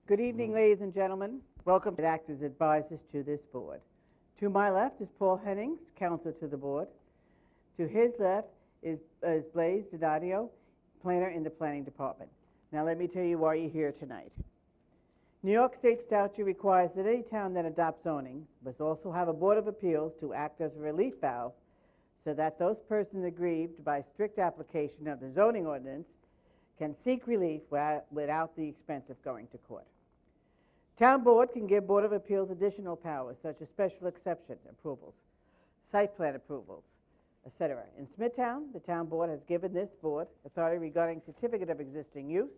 Good evening, ladies and gentlemen. Welcome to act as advisors to this board. To my left is Paul Hennings, counselor to the board. To his left is Blaise Donadio, planner in the planning department. Now let me tell you why you're here tonight. New York State statute requires that any town that adopts zoning must also have a board of appeals to act as a relief valve so that those persons aggrieved by strict application of the zoning ordinance can seek relief without the expense of going to court. Town board can give Board of Appeals additional powers such as special exception approvals, site plan approvals, etc. In Smithtown, the town board has given this board authority regarding certificate of existing use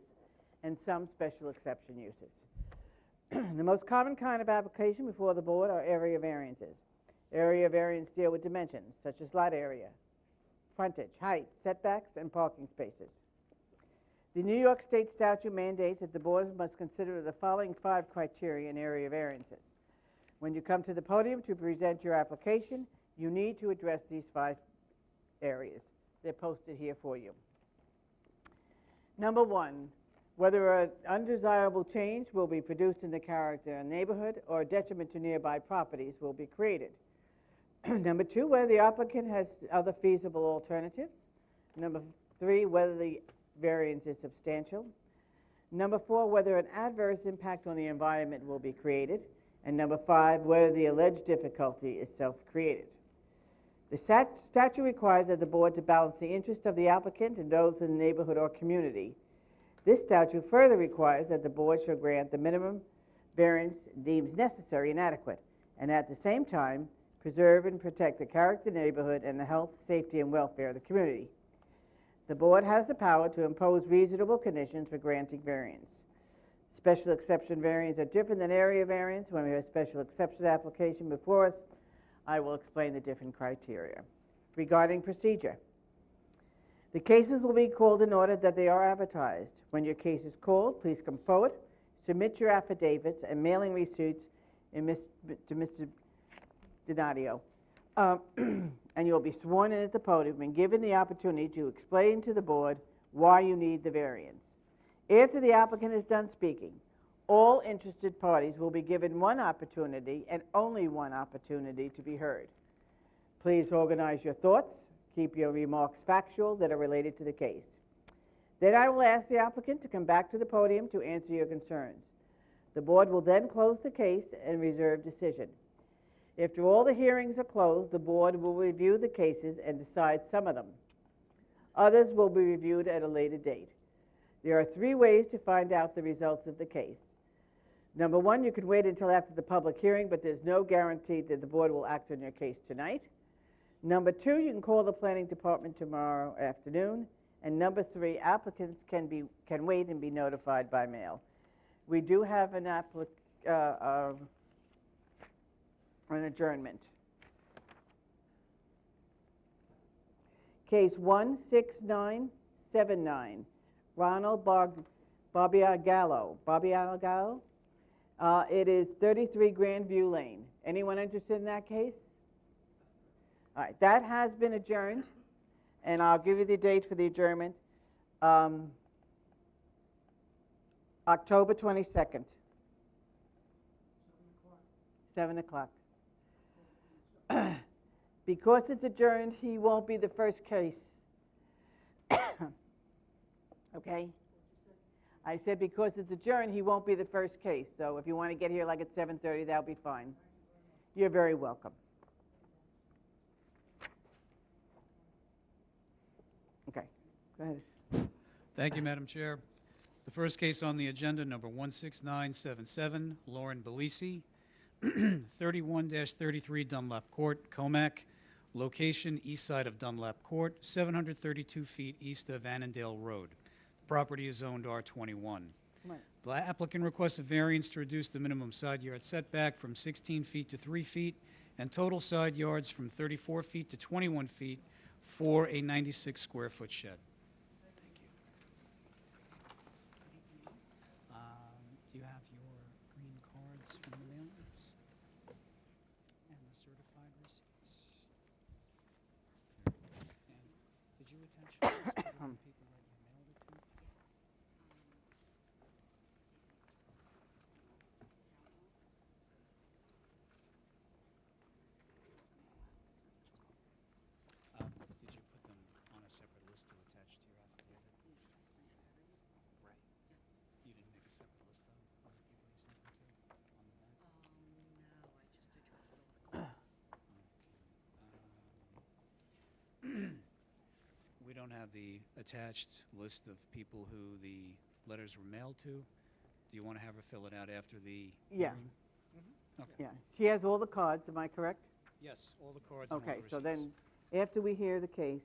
and some special exception uses. The most common kind of application before the board are area variances. Area variants deal with dimensions such as lot area, frontage, height, setbacks, and parking spaces. The New York State statute mandates that the board must consider the following 5 criteria in area variances. When you come to the podium to present your application, you need to address these 5 areas. They're posted here for you. Number 1, whether an undesirable change will be produced in the character of the neighborhood or a detriment to nearby properties will be created. Number 2, whether the applicant has other feasible alternatives. Number 3, whether the variance is substantial. Number 4, whether an adverse impact on the environment will be created. And number 5, whether the alleged difficulty is self-created. The statute requires that the board to balance the interest of the applicant and those in the neighborhood or community. This statute further requires that the board shall grant the minimum variance deems necessary and adequate, and at the same time preserve and protect the character of the neighborhood and the health, safety, and welfare of the community. The board has the power to impose reasonable conditions for granting variance. Special exception variants are different than area variance. When we have a special exception application before us, I will explain the different criteria. Regarding procedure, the cases will be called in order that they are advertised. When your case is called, please come forward, submit your affidavits and mailing receipts to Mr. Donadio. And you'll be sworn in at the podium and given the opportunity to explain to the board why you need the variance. After the applicant is done speaking, all interested parties will be given one opportunity and only one opportunity to be heard. Please organize your thoughts. Keep your remarks factual that are related to the case. Then I will ask the applicant to come back to the podium to answer your concerns. The board will then close the case and reserve decision. After all the hearings are closed, the board will review the cases and decide some of them. Others will be reviewed at a later date. There are 3 ways to find out the results of the case. Number 1, you can wait until after the public hearing, but there's no guarantee that the board will act on your case tonight. Number 2, you can call the planning department tomorrow afternoon. And number 3, applicants can wait and be notified by mail. We do have an adjournment. Case 16979, Ronald Barbiagallo. It is 33 Grandview Lane. Anyone interested in that case? All right, that has been adjourned, and I'll give you the date for the adjournment. October 22nd. 7 o'clock. Because it's adjourned, he won't be the first case. Okay? I said because it's adjourned, he won't be the first case. So if you want to get here like at 7:30, that'll be fine. You're very welcome. Okay, go ahead. Thank you, Madam Chair. The first case on the agenda, number 16977, Lauren Belisi, 31-33 Dunlap Court, Comac. Location, east side of Dunlap Court, 732 feet east of Annandale Road. The property is zoned R21. The applicant requests a variance to reduce the minimum side yard setback from 16 feet to 3 feet and total side yards from 34 feet to 21 feet for a 96 square foot shed. Thank you. Do you have your green cards from the mailings and the certified receipts? And did you attach this to the paper that you mailed it to? don't have the attached list of people who the letters were mailed to. Do you want to have her fill it out after the Yeah. hearing? Okay. Yeah, she has all the cards, am I correct? Yes, all the cards and all the Okay, receipts. so then, after we hear the case,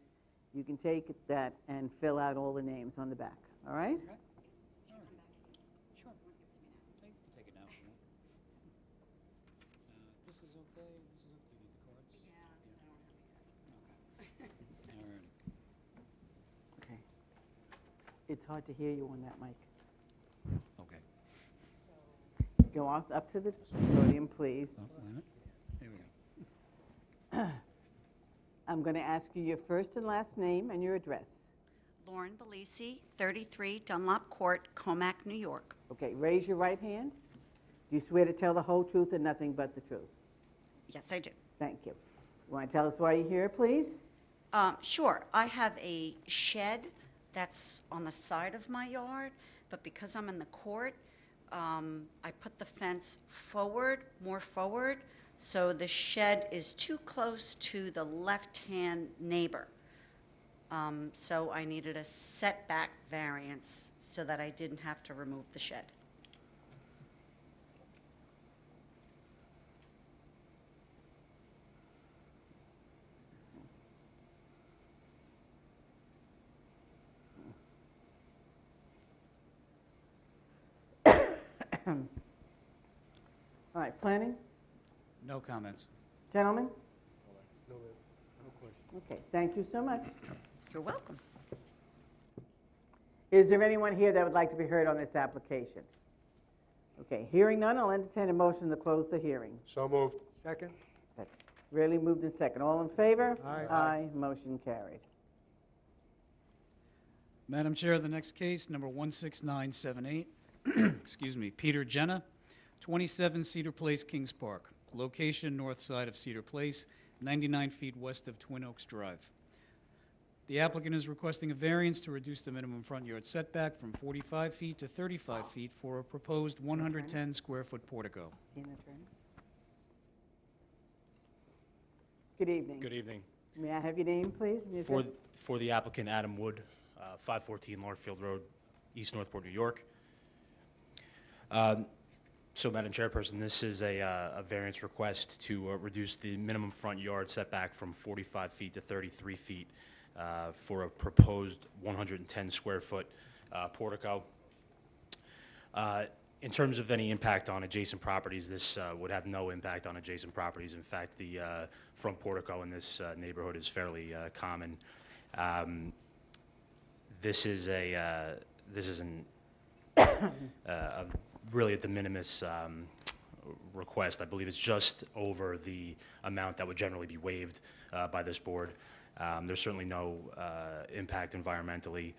you can take that and fill out all the names on the back, all right? Okay. All right. Sure. You can take it now if you want. This is okay. This is okay. Do you need the cards? Okay. All right. Okay. It's hard to hear you on that mic. Okay. Go up to the podium, please. Oh, wait a minute. Here we go. I'm going to ask you your first and last name and your address. Lauren Belisi, 33 Dunlop Court, Comac, New York. Okay, raise your right hand. Do you swear to tell the whole truth and nothing but the truth? Yes, I do. Thank you. You want to tell us why you're here, please? Sure. I have a shed that's on the side of my yard, but because I'm in the court, I put the fence forward, more forward, so the shed is too close to the left-hand neighbor. So I needed a setback variance so that I didn't have to remove the shed. All right, planning? No comments. Gentlemen? No, ma'am. No question. Okay, thank you so much. You're welcome. Is there anyone here that would like to be heard on this application? Okay, hearing none, I'll entertain a motion to close the hearing. So moved. Second? Really moved in second. All in favor? Aye. Aye, motion carried. Madam Chair, the next case, number 16978, excuse me, Peter Jenna, 27 Cedar Place, Kings Park. Location, north side of Cedar Place, 99 feet west of Twin Oaks Drive. The applicant is requesting a variance to reduce the minimum front yard setback from 45 feet to 35 feet for a proposed 110 square foot portico. Tina Turner? Good evening. Good evening. May I have your name, please? and your address? For the applicant, Adam Wood, 514 Lordfield Road, East Northport, New York. So, Madam Chairperson, this is a variance request to reduce the minimum front yard setback from 45 feet to 33 feet for a proposed 110 square foot portico. In terms of any impact on adjacent properties, this would have no impact on adjacent properties. In fact, the front portico in this neighborhood is fairly common. This is really a de minimis request. I believe it's just over the amount that would generally be waived by this board. There's certainly no impact environmentally.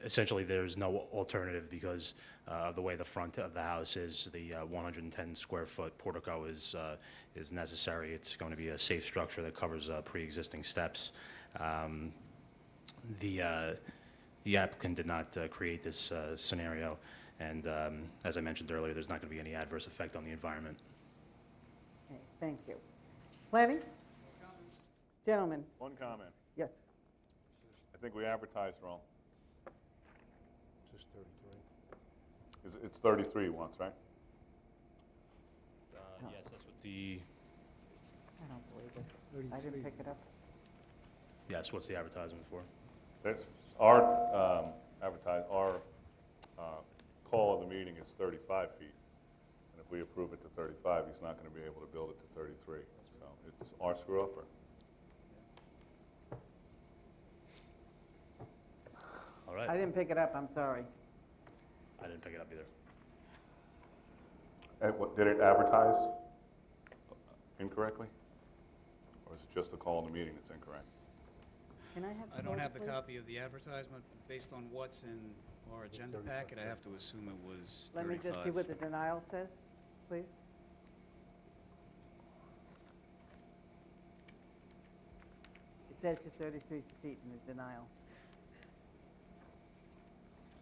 Essentially, there's no alternative because of the way the front of the house is. The 110 square foot portico is necessary. It's going to be a safe structure that covers pre-existing steps. The applicant did not create this scenario, and as I mentioned earlier, there's not going to be any adverse effect on the environment. Okay, thank you. Planning? Gentlemen? One comment. Yes. I think we advertised wrong. Just 33. It's 33 once, right? Yes, that's what the, I don't believe it. I didn't pick it up. yes, what's the advertisement for? That's our call of the meeting is 35 feet. And if we approve it to 35, he's not going to be able to build it to 33. So it's our screw up or? All right. I didn't pick it up, I'm sorry. I didn't pick it up either. And did it advertise incorrectly? Or is it just the call of the meeting that's incorrect? Can I have the I don't vote, have the please? copy of the advertisement. Based on what's in our agenda packet, I have to assume it was 35. Let me just see what the denial says, please. It says to 33 feet in the denial.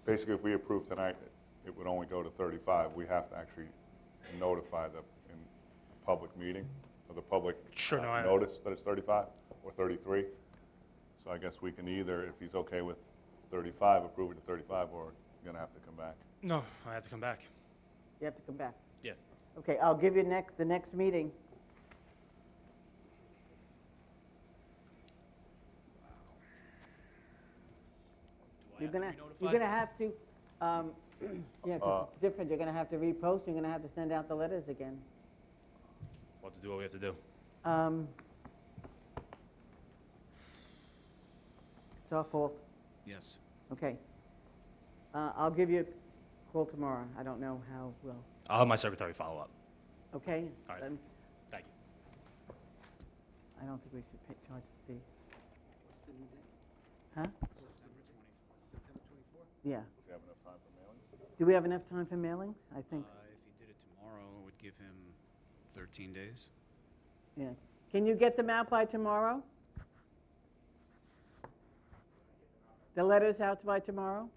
Basically, if we approve tonight, it would only go to 35. We have to actually notify in a public meeting, or the public Sure, no, I- notice that it's 35 or 33. So I guess we can either, if he's okay with 35, approve it to 35, or you're gonna have to come back. No, I have to come back. You have to come back. Yeah. Okay, I'll give you the next meeting. You're gonna have to, yeah, 'cause it's different, you're gonna have to repost, you're gonna have to send out the letters again. We'll have to do what we have to do. It's our fault. Yes. Okay. I'll give you a call tomorrow. I don't know how we'll, I'll have my secretary follow up. okay? All right. Then Thank you. I don't think we should charge the fees. Huh? Yeah. Do you have enough time for mailing? Do we have enough time for mailings? I think, If he did it tomorrow, it would give him 13 days. yeah. Can you get them out by tomorrow? The letters out by tomorrow?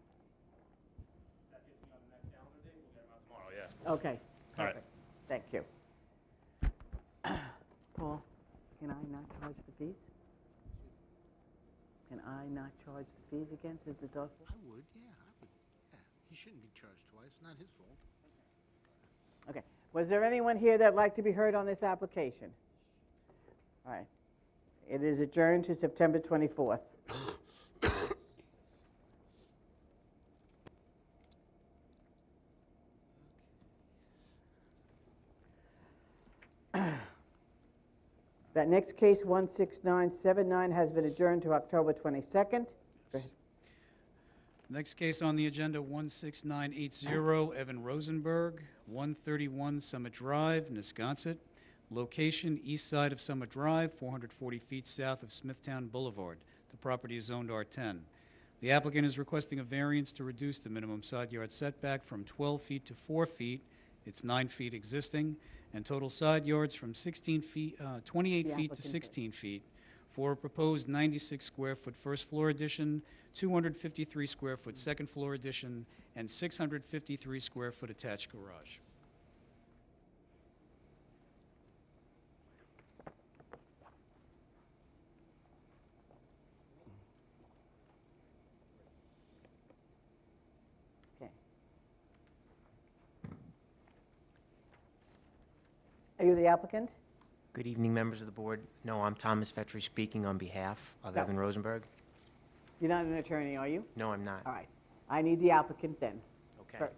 That gets me on the next calendar date, we'll get them out tomorrow, yeah. Okay. All right. Perfect. Thank you. Paul, can I not charge the fees? Can I not charge the fees again since it's our fault? I would, yeah, yeah. He shouldn't be charged twice, not his fault. Okay. Was there anyone here that'd like to be heard on this application? All right. It is adjourned to September 24th. That next case, 16979, has been adjourned to October 22nd. Next case on the agenda, 16980, Evan Rosenberg, 131 Summit Drive, Wisconsin. Location, east side of Summit Drive, 440 feet south of Smithtown Boulevard. The property is zoned R10. The applicant is requesting a variance to reduce the minimum side yard setback from 12 feet to 4 feet. It's 9 feet existing, and total side yards from 28 feet to 16 feet for a proposed 96 square foot first floor addition, 253 square foot second floor addition, and 653 square foot attached garage. Okay. Are you the applicant? Good evening, members of the board. No, I'm Thomas Vetri speaking on behalf of No. Evan Rosenberg. You're not an attorney, are you? No, I'm not. All right. I need the applicant then, Okay. first.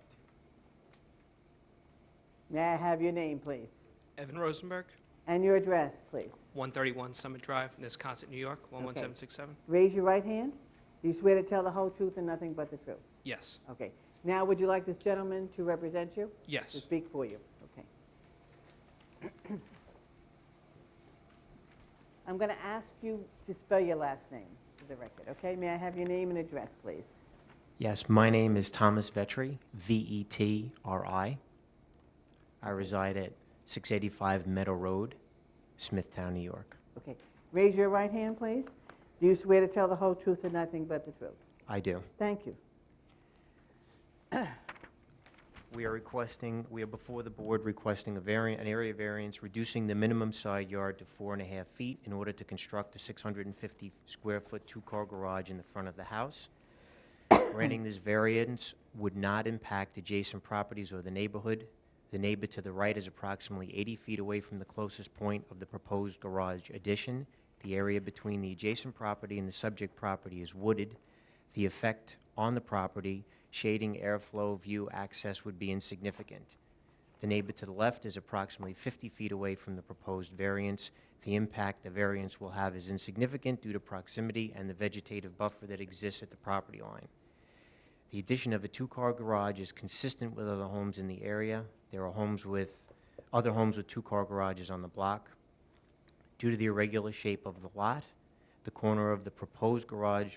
May I have your name, please? Evan Rosenberg, And your address, please. 131 Summit Drive, Wisconsin, New York, 11767. Raise your right hand. Do you swear to tell the whole truth and nothing but the truth? Yes, Okay. Now, would you like this gentleman to represent you? To yes. speak for you? Okay. I'm going to ask you to spell your last name for the record, okay? May I have your name and address, please? Yes, my name is Thomas Vetri, V-E-T-R-I. I reside at 685 Meadow Road, Smithtown, New York. Okay. Raise your right hand, please. Do you swear to tell the whole truth and nothing but the truth? I do. Thank you. We are before the board requesting an area variance, reducing the minimum side yard to 4.5 feet in order to construct a 650 square foot two-car garage in the front of the house. Granting this variance would not impact adjacent properties or the neighborhood. The neighbor to the right is approximately 80 feet away from the closest point of the proposed garage addition. The area between the adjacent property and the subject property is wooded. The effect on the property, shading, airflow, view, access would be insignificant. The neighbor to the left is approximately 50 feet away from the proposed variance. The impact the variance will have is insignificant due to proximity and the vegetative buffer that exists at the property line. The addition of a two-car garage is consistent with other homes in the area. There are other homes with two-car garages on the block. Due to the irregular shape of the lot, the corner of the proposed garage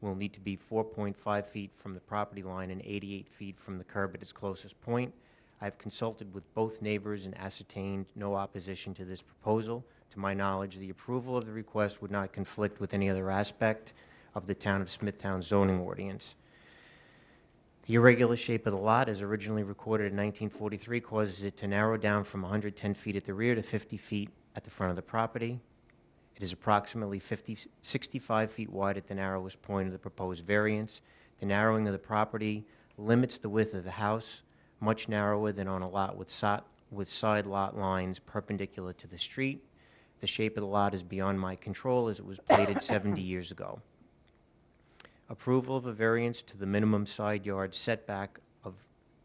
will need to be 4.5 feet from the property line and 88 feet from the curb at its closest point. I've consulted with both neighbors and ascertained no opposition to this proposal. To my knowledge, the approval of the request would not conflict with any other aspect of the Town of Smithtown zoning ordinance. The irregular shape of the lot, as originally recorded in 1943, causes it to narrow down from 110 feet at the rear to 50 feet at the front of the property. It is approximately 65 feet wide at the narrowest point of the proposed variance. The narrowing of the property limits the width of the house, much narrower than on a lot with side lot lines perpendicular to the street. The shape of the lot is beyond my control as it was plated 70 years ago. Approval of a variance to the minimum side yard setback of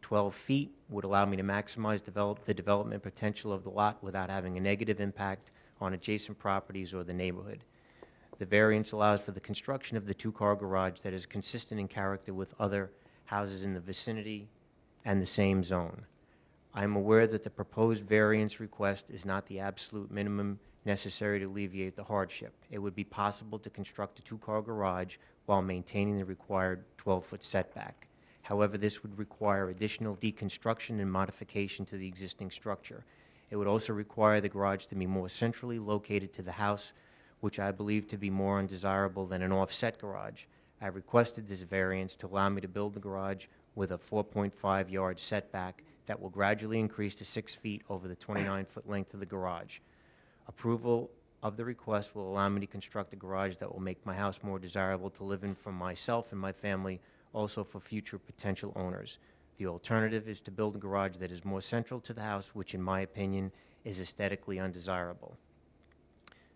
12 feet would allow me to maximize the development potential of the lot without having a negative impact on adjacent properties or the neighborhood. The variance allows for the construction of the two-car garage that is consistent in character with other houses in the vicinity and the same zone. I am aware that the proposed variance request is not the absolute minimum necessary to alleviate the hardship. It would be possible to construct a two-car garage while maintaining the required 12-foot setback. However, this would require additional deconstruction and modification to the existing structure. It would also require the garage to be more centrally located to the house, which I believe to be more undesirable than an offset garage. I requested this variance to allow me to build the garage with a 4.5-yard setback that will gradually increase to 6 feet over the 29-foot length of the garage. Approval of the request will allow me to construct a garage that will make my house more desirable to live in for myself and my family, also for future potential owners. The alternative is to build a garage that is more central to the house, which in my opinion is aesthetically undesirable.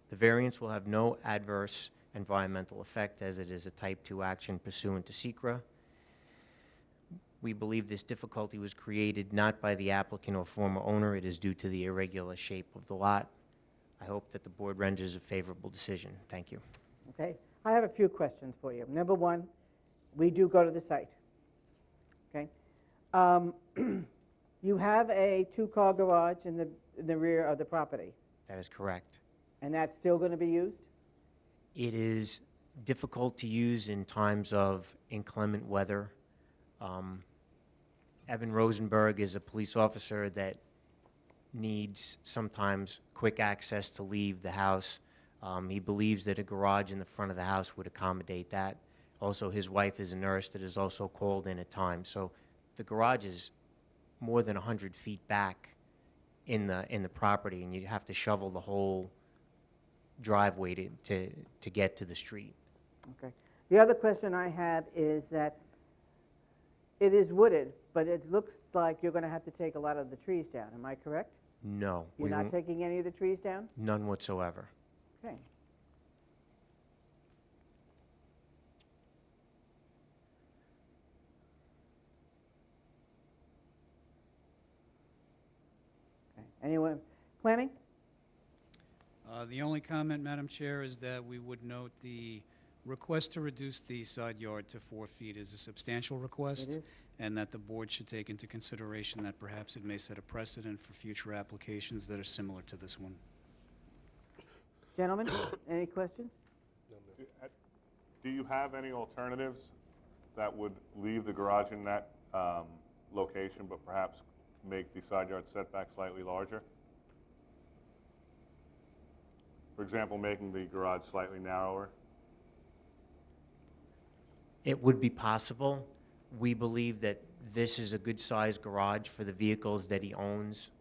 The variance will have no adverse environmental effect as it is a Type 2 action pursuant to SECRA. We believe this difficulty was created not by the applicant or former owner. It is due to the irregular shape of the lot. I hope that the board renders a favorable decision. Thank you. Okay, I have a few questions for you. Number one, we do go to the site, okay? You have a two-car garage in the rear of the property, That is correct. and that's still going to be used? It is difficult to use in times of inclement weather. Evan Rosenberg is a police officer that needs sometimes quick access to leave the house. He believes that a garage in the front of the house would accommodate that. Also, his wife is a nurse that is also called in at times. So the garage is more than 100 feet back in the property, and you have to shovel the whole driveway to get to the street. Okay. The other question I have is that it is wooded, but it looks like you're going to have to take a lot of the trees down. Am I correct? No. You're we not won't- taking any of the trees down? None whatsoever. Okay. Okay. Anyone? Planning? The only comment, Madam Chair, is that we would note the request to reduce the side yard to 4 feet is a substantial request, It is. and that the board should take into consideration that perhaps it may set a precedent for future applications that are similar to this one. Gentlemen, any questions? Do you have any alternatives that would leave the garage in that location, but perhaps make the side yard setback slightly larger? For example, making the garage slightly narrower? It would be possible. We believe that this is a good-sized garage for the vehicles that he owns,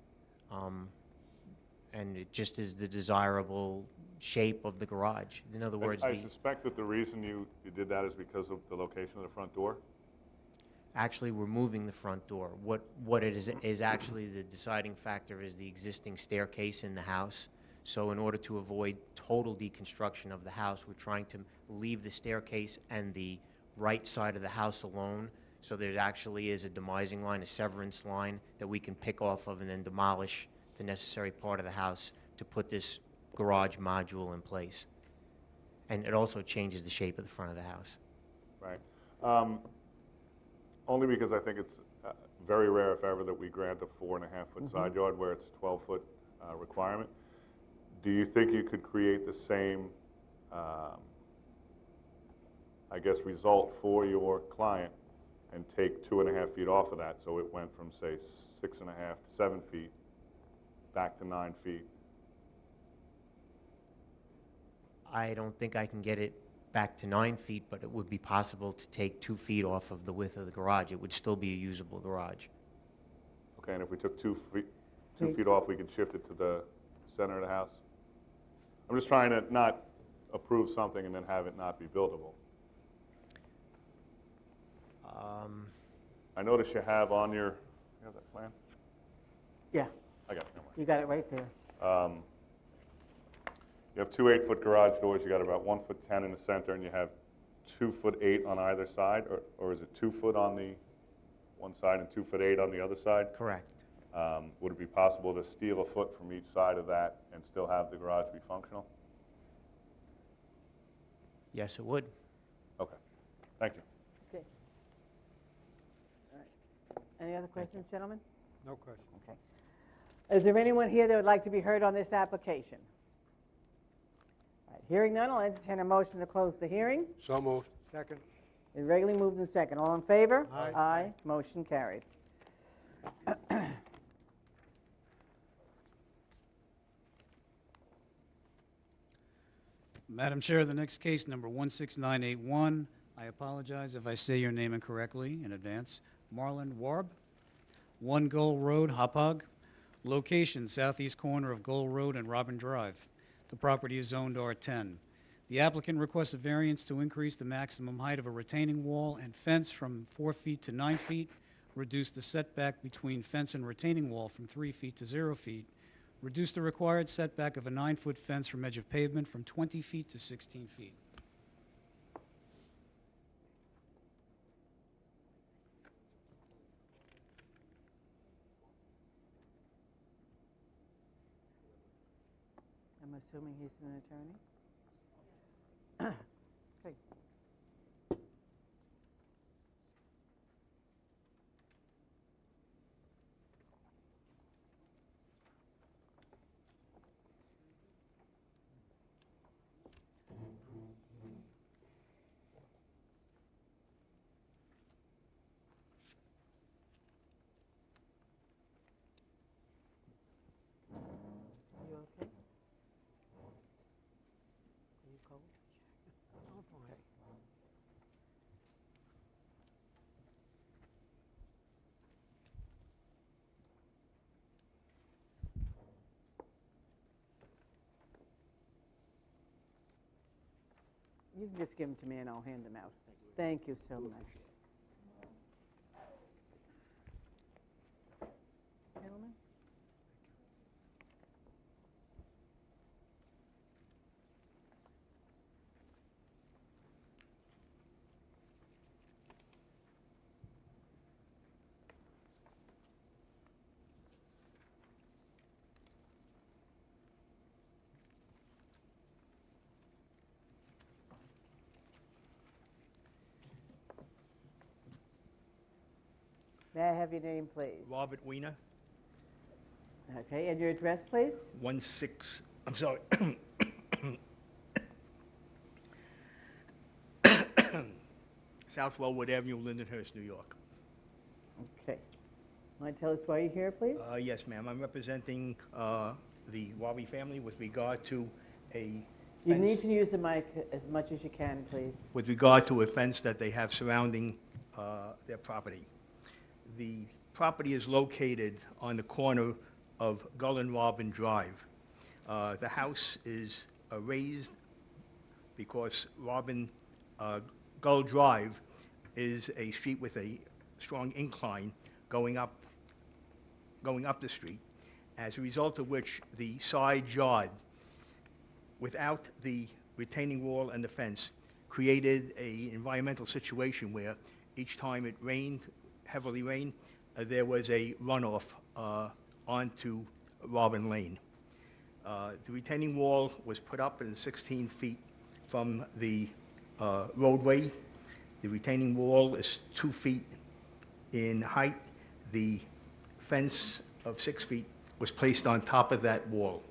and it just is the desirable shape of the garage. In other words, I suspect that the reason you did that is because of the location of the front door? actually, we're moving the front door. What it is actually the deciding factor is the existing staircase in the house. So in order to avoid total deconstruction of the house, we're trying to leave the staircase and the right side of the house alone. So there actually is a demising line, a severance line that we can pick off of and then demolish the necessary part of the house to put this garage module in place. And it also changes the shape of the front of the house. Right. Only because I think it's very rare, if ever, that we grant a 4.5-foot side yard where it's a 12-foot requirement. Do you think you could create the same, I guess, result for your client and take 2.5 feet off of that, so it went from, say, 6.5 to 7 feet back to 9 feet? I don't think I can get it back to 9 feet, but it would be possible to take 2 feet off of the width of the garage. It would still be a usable garage. Okay, and if we took 2 feet off, we could shift it to the center of the house? I'm just trying to not approve something and then have it not be buildable. I notice you have on your, you have that plan? Yeah, I got it, never mind. you got it right there. You have two 8-foot garage doors, you got about 1'10" in the center, and you have 2'8" on either side, or is it 2 foot on the one side and 2'8" on the other side? Correct. Would it be possible to steal a foot from each side of that and still have the garage be functional? Yes, it would. Okay, thank you. Okay. All right. Any other questions, gentlemen? No question. Okay. Is there anyone here that would like to be heard on this application? All right, hearing none, I'll entertain a motion to close the hearing. So moved. Second. It's regularly moved in second. All in favor? Aye. Aye. Motion carried. Madam Chair, the next case, number 16981. I apologize if I say your name incorrectly in advance. Marlon Warb, 1 Gull Road, Hauppauge. Location, southeast corner of Gull Road and Robin Drive. The property is zoned R10. The applicant requests a variance to increase the maximum height of a retaining wall and fence from 4 feet to 9 feet, reduce the setback between fence and retaining wall from 3 feet to 0 feet, reduce the required setback of a 9-foot fence from edge of pavement from 20 feet to 16 feet. I'm assuming he's an attorney? Okay. You okay? Are you cold? Okay. You can just give them to me and I'll hand them out. Thank you so much. Gentlemen? May I have your name, please? Robert Weiner, Okay, and your address, please? 16, I'm sorry. South Wellwood Avenue, Lindenhurst, New York. Okay. Want to tell us why you're here, please? Yes, ma'am. I'm representing the Warby family with regard to a You fence, need to use the mic as much as you can, please. with regard to a fence that they have surrounding their property. The property is located on the corner of Gull and Robin Drive. The house is raised because Gull Drive is a street with a strong incline going up the street, as a result of which the side yard, without the retaining wall and the fence, created an environmental situation where each time it rained, heavily rained, there was a runoff onto Robin Lane. The retaining wall was put up at 16 feet from the roadway. The retaining wall is 2 feet in height. The fence of 6 feet was placed on top of that wall.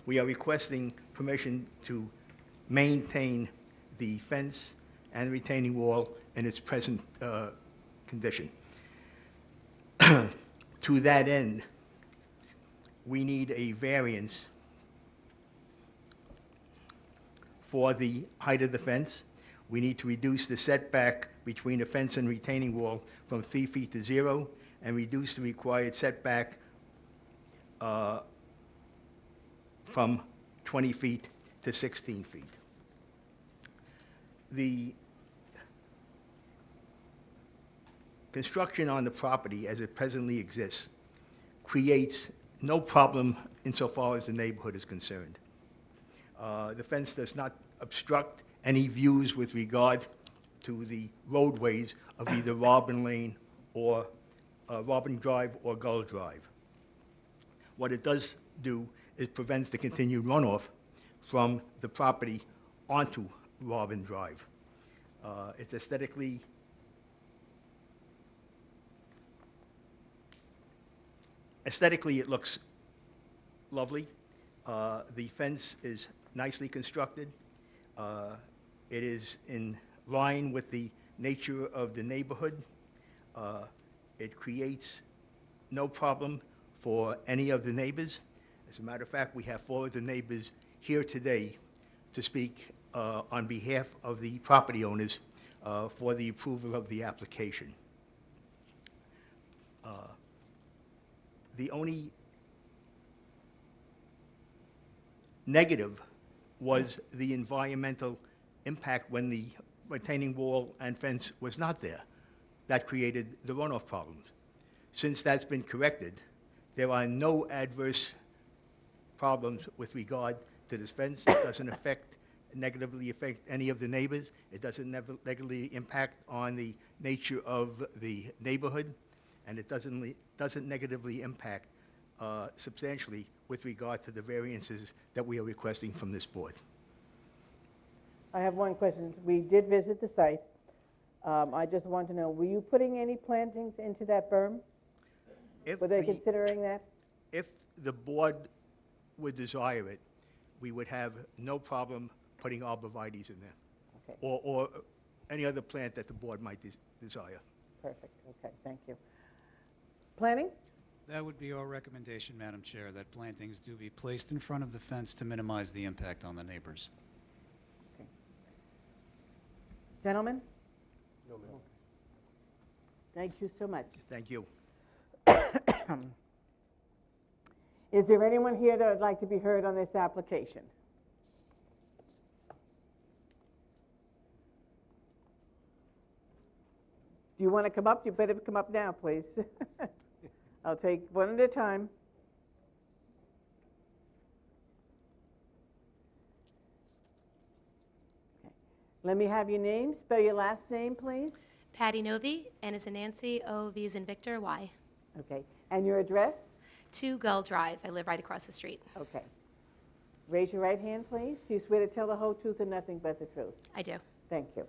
We are requesting permission to maintain the fence and retaining wall in its present condition. To that end, we need a variance for the height of the fence. We need to reduce the setback between the fence and retaining wall from 3 feet to 0, and reduce the required setback from 20 feet to 16 feet. The construction on the property as it presently exists creates no problem insofar as the neighborhood is concerned. The fence does not obstruct any views with regard to the roadways of either Robin Lane or Robin Drive or Gull Drive. What it does do is prevents the continued runoff from the property onto Robin Drive. It's aesthetically it looks lovely. The fence is nicely constructed. It is in line with the nature of the neighborhood. It creates no problem for any of the neighbors. As a matter of fact, we have 4 of the neighbors here today to speak on behalf of the property owners for the approval of the application. The only negative was the environmental impact when the retaining wall and fence was not there. That created the runoff problems. Since that's been corrected, there are no adverse problems with regard to this fence. It doesn't negatively affect any of the neighbors. It doesn't negatively impact on the nature of the neighborhood, and it doesn't negatively impact substantially with regard to the variances that we are requesting from this board. I have one question. We did visit the site. I just want to know, were you putting any plantings into that berm? Were they considering that? If the board would desire it, we would have no problem putting arborvitaes in there. Okay, Or any other plant that the board might desire. perfect. Okay, thank you. Planning? That would be our recommendation, Madam Chair, that plantings do be placed in front of the fence to minimize the impact on the neighbors. Okay. Gentlemen? No, ma'am. Thank you so much. Thank you. Is there anyone here that would like to be heard on this application? Do you want to come up? You better come up now, please. I'll take one at a time. Okay. Let me have your name. Spell your last name, please. Patty Novi, N as in Nancy, O, V as in Victor, Y. Okay. And your address? 2 Gull Drive. I live right across the street. Okay. Raise your right hand, please. Do you swear to tell the whole truth and nothing but the truth? I do. Thank you.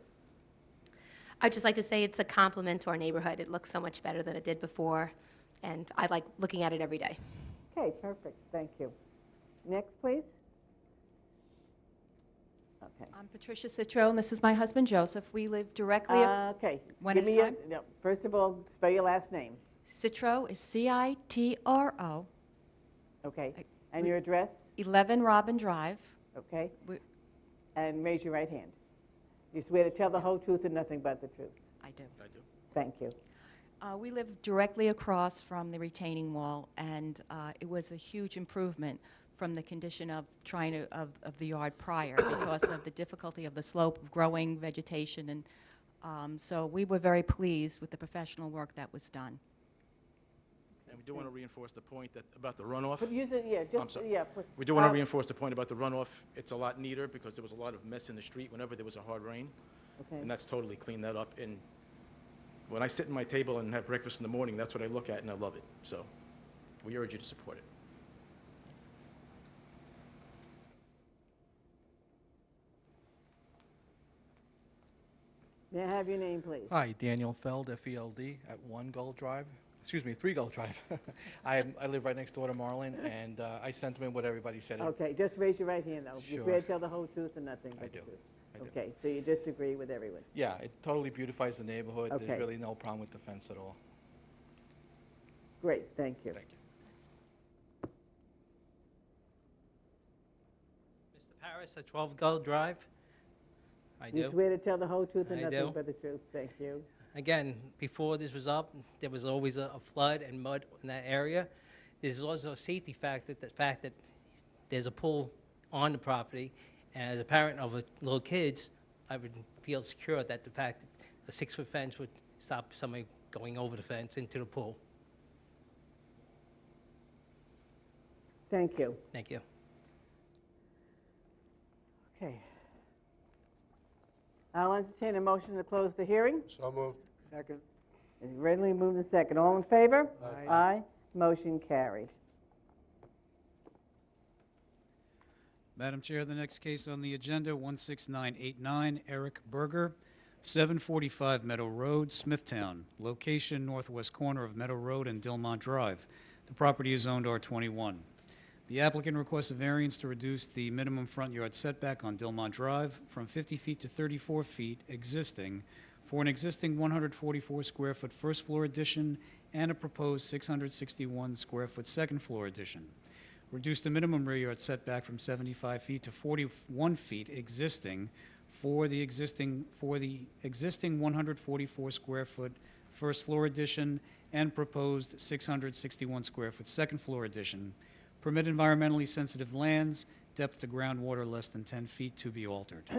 I'd just like to say it's a compliment to our neighborhood. It looks so much better than it did before, and I like looking at it every day. Okay, perfect. Thank you. Next, please. Okay. I'm Patricia Citro, and this is my husband, Joseph. We live directly... Okay. One Give at a me your- time? no, first of all, spell your last name. Citro is C-I-T-R-O, Okay. And your address? 11 Robin Drive. Okay. We- And raise your right hand. You swear to tell the whole truth and nothing but the truth? I do. Thank you. We live directly across from the retaining wall, and it was a huge improvement from the condition of of the yard prior because of the difficulty of the slope of growing vegetation, and so we were very pleased with the professional work that was done. And we do want to reinforce the point about the runoff. But use it, yeah, I'm just, sorry. yeah. Put, We do want to reinforce the point about the runoff. It's a lot neater because there was a lot of mess in the street whenever there was a hard rain. Okay. And that's totally cleaned that up. And when I sit at my table and have breakfast in the morning, that's what I look at and I love it. So we urge you to support it. May I have your name, please? Hi, Daniel Feld, F-E-L-D, at 1 Gull Drive. Excuse me, 3 Gull Drive. I live right next door to Marlin, and I sentiment what everybody said. Okay, just raise your right hand, though. You Sure. swear to tell the whole truth and nothing I but the do. truth? I do. Okay, so you disagree with everyone? Yeah, it totally beautifies the neighborhood. Okay. There's really no problem with the fence at all. Great, thank you. Thank you. Mr. Paris at 12 Gull Drive. I You do. swear to tell the whole truth and I nothing do. but the truth? Thank you. Again, before this was up, there was always a flood and mud in that area. There's also a safety factor, the fact that there's a pool on the property. And as a parent of little kids, I would feel secure that the fact that a 6-foot fence would stop somebody going over the fence into the pool. Thank you. Thank you. Okay. I'll entertain a motion to close the hearing. So moved. Second. It's readily moved and second. All in favor? Aye. Aye. Motion carried. Madam Chair, the next case on the agenda, 16989, Eric Berger, 745 Meadow Road, Smithtown. Location, northwest corner of Meadow Road and Dilmont Drive. The property is zoned R21. The applicant requests a variance to reduce the minimum front yard setback on Dilmont Drive from 50 feet to 34 feet existing for an existing 144 square foot first floor addition and a proposed 661 square foot second floor addition. Reduce the minimum rear yard setback from 75 feet to 41 feet existing for the existing 144 square foot first floor addition and proposed 661 square foot second floor addition. Permit environmentally sensitive lands, depth to groundwater less than 10 feet to be altered. Do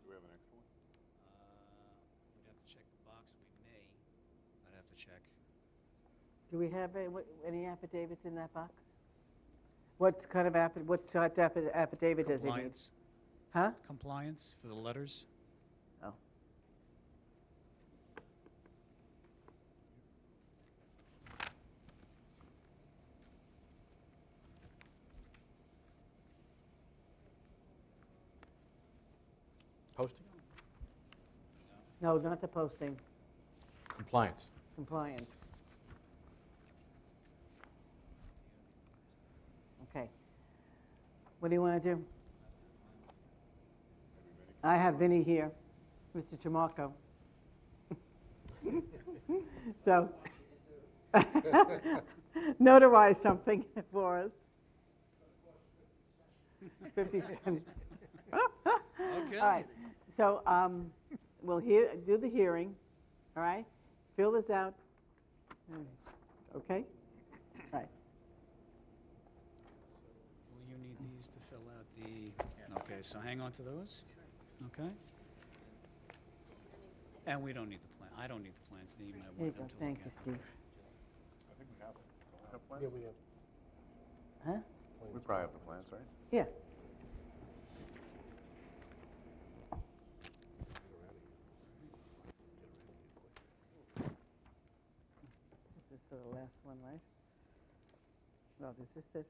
we have an extra one? We'd have to check the box. We may. I'd have to check. Do we have any affidavits in that box? What kind of affidavit does it need? Compliance. Huh? Compliance for the letters. Oh. Posting? No, not the posting, Compliance. compliance. Okay. What do you want to do? I have Vinnie here, Mr. Tramarko. So, notarize something for us. 50 cents. Okay. All right, so we'll do the hearing, all right? Fill this out, okay? All right. Will you need these to fill out the, okay, so hang on to those, okay? And we don't need the plan, I don't need the plans, you might There you want go, them to thank look you, at. Steve. I think we have them. Do we have plans? Yeah, we have. Huh? We probably have the plans, right? Yeah. This is for the last one, right? No, this is it.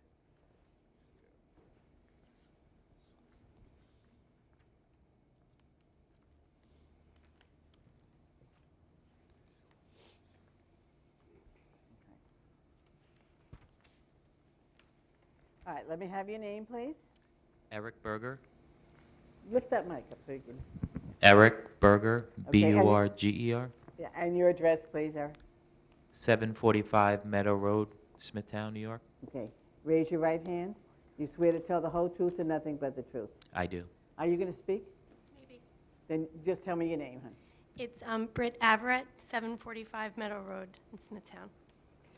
All right, let me have your name, please. Eric Berger. Lift that mic up so you can, Eric Berger, Okay, and you- B-U-R-G-E-R, yeah, and your address, please, Eric. 745 Meadow Road, Smithtown, New York. Okay, raise your right hand. You swear to tell the whole truth and nothing but the truth. I do. Are you going to speak? Maybe. Then just tell me your name, hon. It's Britt Averett, 745 Meadow Road in Smithtown.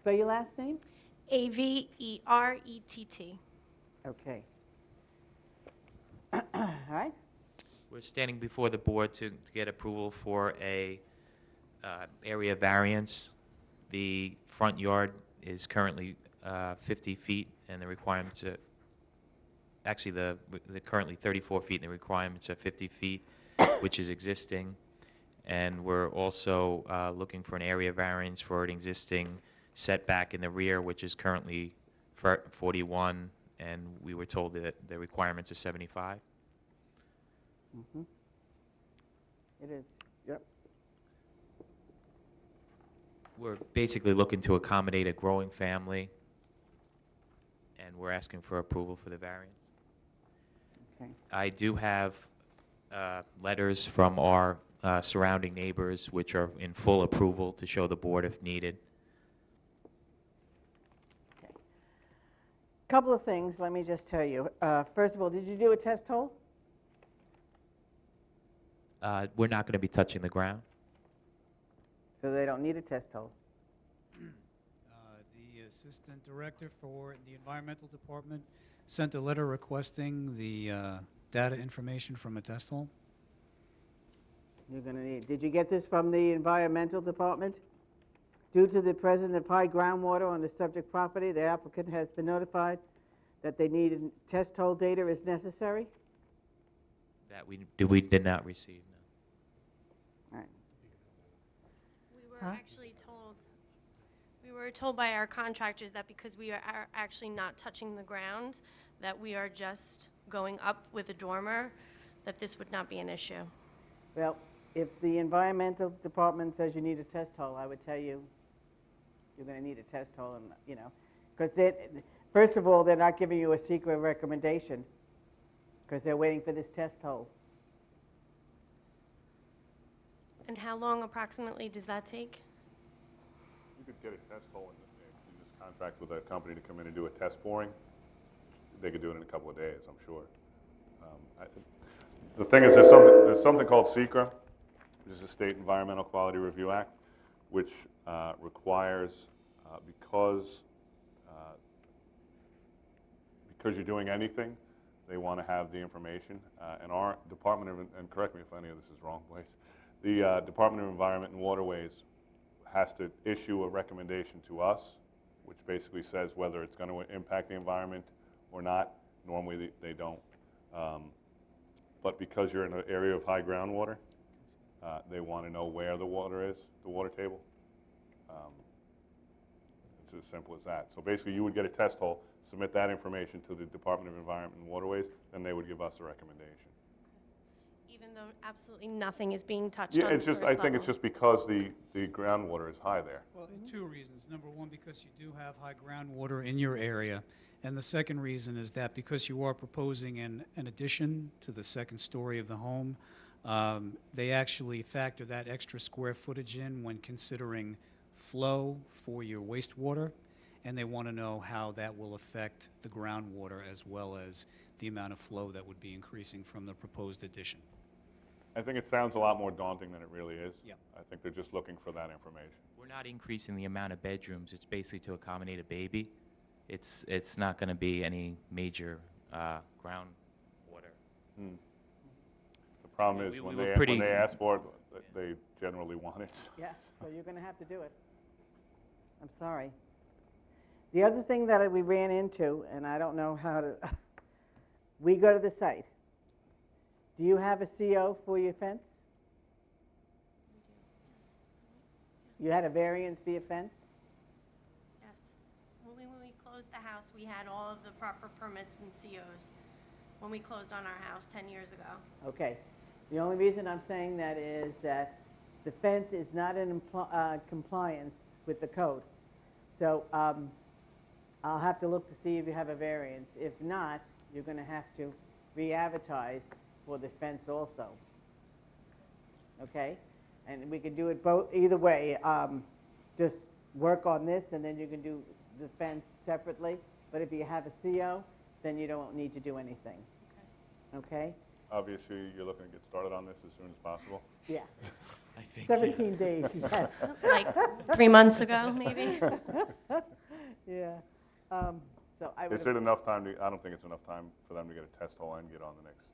Spell your last name? Averett. Okay. All right. We're standing before the board to get approval for a area variance. The front yard is currently 50 feet, and the requirements are, actually, the currently 34 feet, and the requirements are 50 feet, which is existing. And we're also looking for an area variance for an existing setback in the rear, which is currently 41, and we were told that the requirements are 75. Mhm. It is, yep. We're basically looking to accommodate a growing family, and we're asking for approval for the variance. Okay. I do have letters from our surrounding neighbors, which are in full approval to show the board if needed. Couple of things, let me just tell you. First of all, did you do a test hole? We're not going to be touching the ground. So they don't need a test hole. The assistant director for the environmental department sent a letter requesting the data information from a test hole. You're going to need, did you get this from the environmental department? Due to the presence of high groundwater on the subject property, the applicant has been notified that they need test hole data is necessary. That we did not receive. No. All right. We were actually told, we were told by our contractors that because we are actually not touching the ground, that we are just going up with a dormer, that this would not be an issue. Well, if the environmental department says you need a test hole, I would tell you you're going to need a test hole, and because first of all, they're not giving you a secret recommendation because they're waiting for this test hole. And how long approximately does that take? You could get a test hole, and you just contract with a company to come in and do a test boring. They could do it in a couple of days, I'm sure. The thing is, there's something called SECRA, which is the State Environmental Quality Review Act, which requires, because you're doing anything, they want to have the information. And our Department of, and correct me if any of this is wrong, please, the Department of Environment and Waterways has to issue a recommendation to us, which basically says whether it's going to impact the environment or not. Normally they don't. But because you're in an area of high groundwater, they want to know where the water is, the water table. It's as simple as that. So basically you would get a test hole, submit that information to the Department of Environment and Waterways, then they would give us a recommendation. Even though absolutely nothing is being touched Yeah, on it's the just, first I think it's level. just because the groundwater is high there. Well, two reasons. Number one, because you do have high groundwater in your area. And the second reason is that because you are proposing an addition to the second story of the home, they actually factor that extra square footage in when considering flow for your wastewater, and they want to know how that will affect the groundwater as well as the amount of flow that would be increasing from the proposed addition. I think it sounds a lot more daunting than it really is. Yeah. I think they're just looking for that information. We're not increasing the amount of bedrooms. It's basically to accommodate a baby. It's not going to be any major groundwater. Hmm. The problem is we when were they ask for it, they generally want it. Yeah, so you're going to have to do it. I'm sorry. The other thing that we ran into, and I don't know how to, we go to the site. Do you have a CO for your fence? You had a variance for your fence? Yes. When we closed the house, we had all of the proper permits and COs when we closed on our house 10 years ago. Okay. The only reason I'm saying that is that the fence is not in compliance with the code. So I'll have to look to see if you have a variance. If not, you're going to have to re-advertise for the fence also. Okay? And we can do it both, either way. Just work on this, and then you can do the fence separately. But if you have a CO, then you don't need to do anything. Okay? Obviously, you're looking to get started on this as soon as possible. Yeah. I think 17 days, yes. Like 3 months ago, maybe? Yeah. So I would. Is it enough time to, I don't think it's enough time for them to get a test hole and get on the next.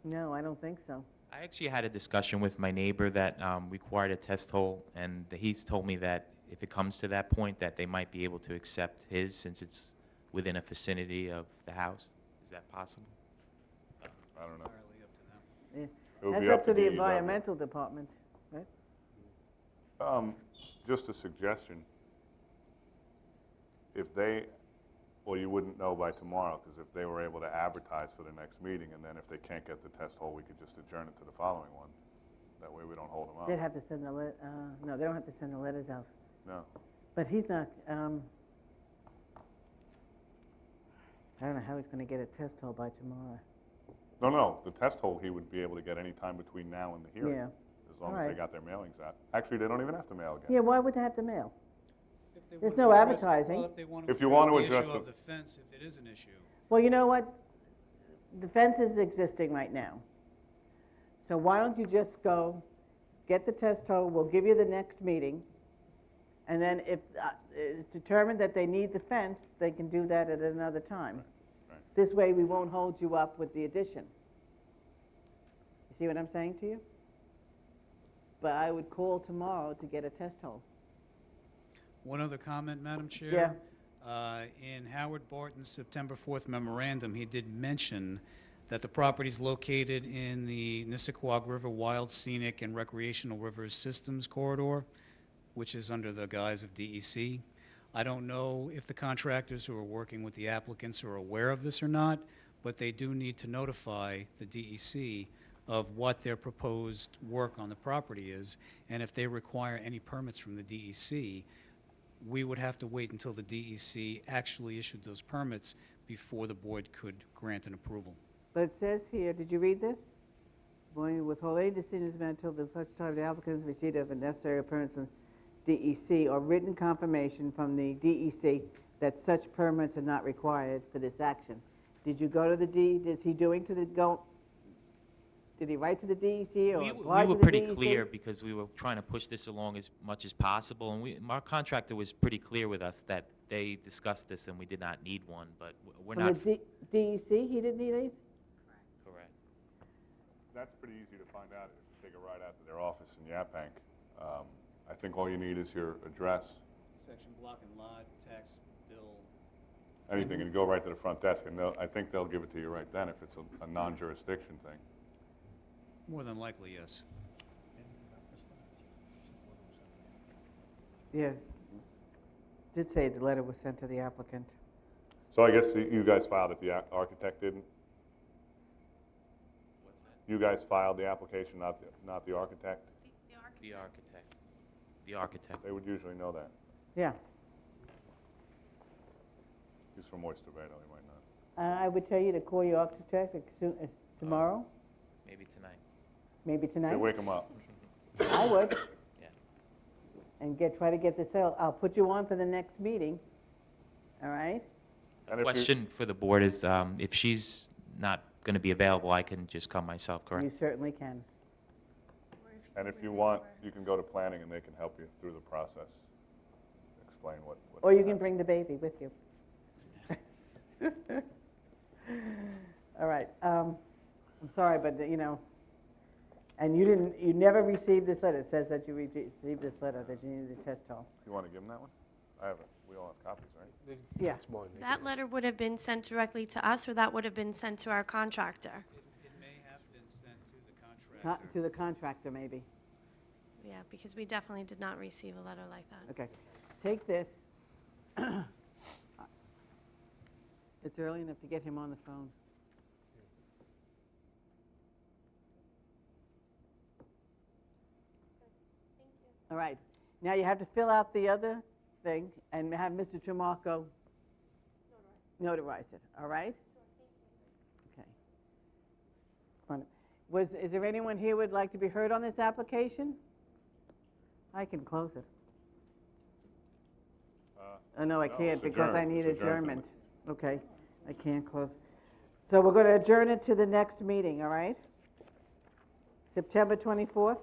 No, I don't think so. I actually had a discussion with my neighbor that required a test hole, and he's told me that if it comes to that point, that they might be able to accept his since it's within a vicinity of the house. Is that possible? I don't know. Entirely up to them. Yeah. It would That's be up to the DEW. environmental department, right? Just a suggestion. If they Well, you wouldn't know by tomorrow, because if they were able to advertise for the next meeting, and then if they can't get the test hole, we could just adjourn it to the following one. That way we don't hold them up. They'd have to send the no, they don't have to send the letters out. No. But he's not, I don't know how he's gonna get a test hole by tomorrow. No, the test hole he would be able to get any time between now and the hearing. Yeah. As long All as they right. got their mailings out. Actually, they don't even have to mail again. Yeah, why would they have to mail? If they There's wanna no address- advertising. Well, if they want If to you want to address the address issue the- of the fence, if it is an issue. Well, you know what? The fence is existing right now. So why don't you just go, get the test hole, we'll give you the next meeting, and then if it's determined that they need the fence, they can do that at another time. Right. This way, we won't hold you up with the addition. You see what I'm saying to you? But I would call tomorrow to get a test hole. One other comment, Madam Chair. In Howard Barton's September 4th memorandum, he did mention that the property is located in the Nissaquag River Wild Scenic and Recreational Rivers Systems Corridor, which is under the guise of DEC. I don't know if the contractors who are working with the applicants are aware of this or not, but they do need to notify the DEC of what their proposed work on the property is, and if they require any permits from the DEC, we would have to wait until the DEC actually issued those permits before the board could grant an approval. But it says here, did you read this? Boy, withhold any decisions made until the such time the applicants receipt of a necessary permits from DEC or written confirmation from the DEC that such permits are not required for this action. Did you go to the is he doing to the did he write to the DEC or We apply were to the pretty DEC? clear because we were trying to push this along as much as possible, and our contractor was pretty clear with us that they discussed this and we did not need one, but we're From not. the DEC, he didn't need anything? Correct. That's pretty easy to find out if you take a ride out to their office in Yaphank. I think all you need is your address, Section block and lot, tax bill. anything, and you go right to the front desk, and I think they'll give it to you right then if it's a non-jurisdiction thing. More than likely, yes. Yes. Did say the letter was sent to the applicant. So I guess you guys filed it, the architect didn't? What's that? You guys filed the application, not the architect? The architect. The architect. They would usually know that. Yeah. He's from Oyster Bay, though, he might not. I would tell you to call your architect as soon as tomorrow, Maybe tonight. maybe They tonight. wake him up. I would. Yeah. And try to get this out. I'll put you on for the next meeting, all right? And if you- Question for the board is, if she's not going to be available, I can just come myself, correct? You certainly can. And if you want, you can go to planning and they can help you through the process. Explain what. Or you can bring the baby with you. All right. I'm sorry, but and you never received this letter. It says that you received this letter that you needed a test hole. You want to give them that one? I have it. We all have copies, right? Yeah. It's mine. That letter would have been sent directly to us, or that would have been sent to our contractor? It may have been sent to the contractor. To the contractor, maybe. Yeah, because we definitely did not receive a letter like that. Okay. Take this. It's early enough to get him on the phone. All right. Now you have to fill out the other thing and have Mr. Tramarko notarize it. All right? Okay. Is there anyone here who would like to be heard on this application? I can close it. Oh, no, I no, can't it's because I adjourned. need It's adjourned. adjournment. Okay, I can't close. So we're going to adjourn it to the next meeting, all right? September 24th?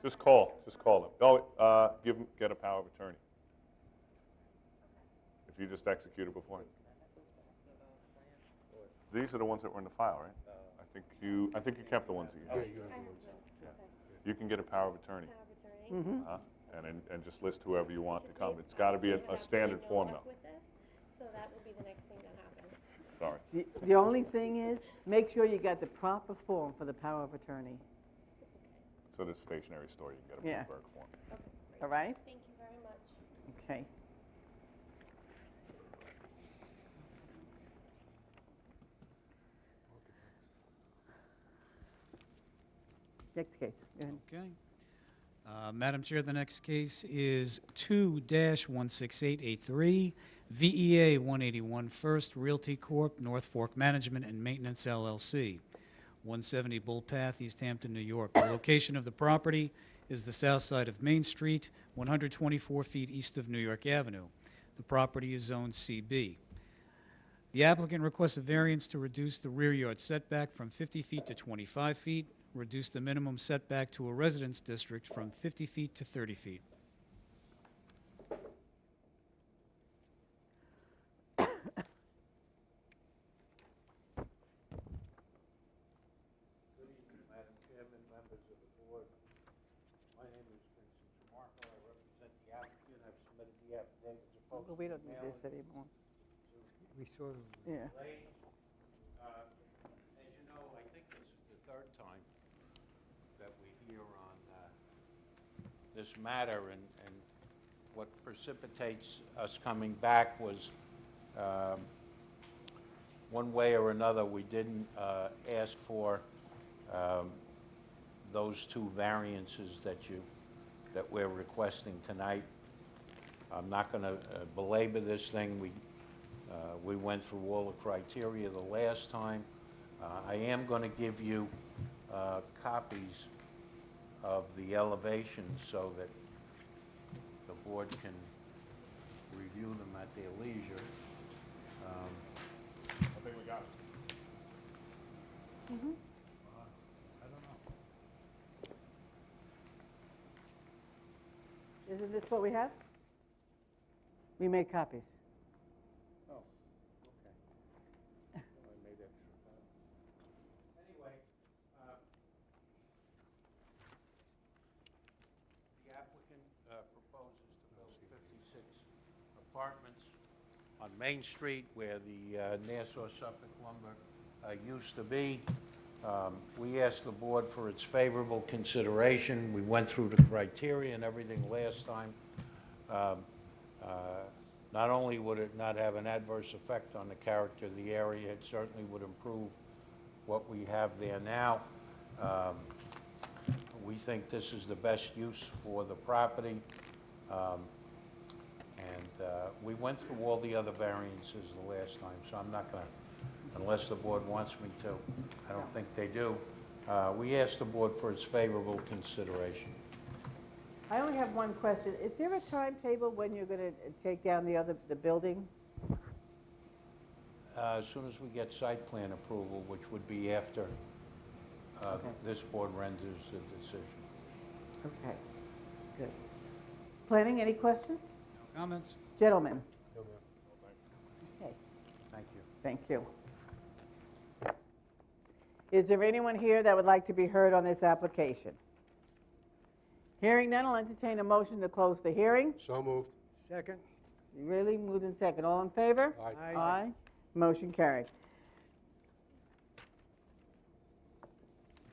Just call them. Oh, get a power of attorney. If you just execute it before. These are the ones that were in the file, right? I think you kept the ones that you had. Yeah. You can get a power of attorney. Mm-hmm. And just list whoever you want to come. It's got to be a standard form, though. So that will be the next thing that happens. Sorry. The only thing is, make sure you got the proper form for the power of attorney. to the stationery store, you can get a Yeah. Bloomberg form. All right? Thank you very much. Okay. Next case. Go ahead. Okay. Madam Chair, the next case is 2-16883, VEA 181 First Realty Corp., North Fork Management and Maintenance LLC, 170 Bull Path, East Hampton, New York. The location of the property is the south side of Main Street, 124 feet east of New York Avenue. The property is zoned CB. The applicant requests a variance to reduce the rear yard setback from 50 feet to 25 feet, reduce the minimum setback to a residence district from 50 feet to 30 feet. Good evening, Madam Chairman, members of the board. My name is Vincent Tramarko. I represent the applicant. I've submitted the affidavit to Well, post. we don't need this anymore. We saw them. Yeah. Ladies, as you know, I think this is the third time that we hear on this matter, and what precipitates us coming back was one way or another, we didn't ask for those two variances that we're requesting tonight. I'm not going to belabor this thing. We went through all the criteria the last time. I am going to give you copies of the elevations so that the board can review them at their leisure. I think we got it. I don't know. Isn't this what we have? We made copies. Oh, okay. I made extra copies. Anyway, the applicant proposes to build 56 apartments on Main Street where the Nassau Suffolk Lumber used to be. We asked the board for its favorable consideration. We went through the criteria and everything last time. Not only would it not have an adverse effect on the character of the area, it certainly would improve what we have there now. We think this is the best use for the property. We went through all the other variances the last time, so I'm not going to, unless the board wants me to, I don't think they do. We asked the board for its favorable consideration. I only have one question. Is there a timetable when you're going to take down the building? As soon as we get site plan approval, which would be after this board renders a decision. Okay, good. Planning, any questions? No comments? Gentlemen? Okay, Thank you. thank you. Is there anyone here that would like to be heard on this application? Hearing none, I'll entertain a motion to close the hearing. So moved. Second. Really moved in second. All in favor? Aye. Aye. Motion carried.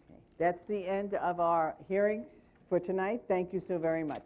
Okay. That's the end of our hearings for tonight. Thank you so very much.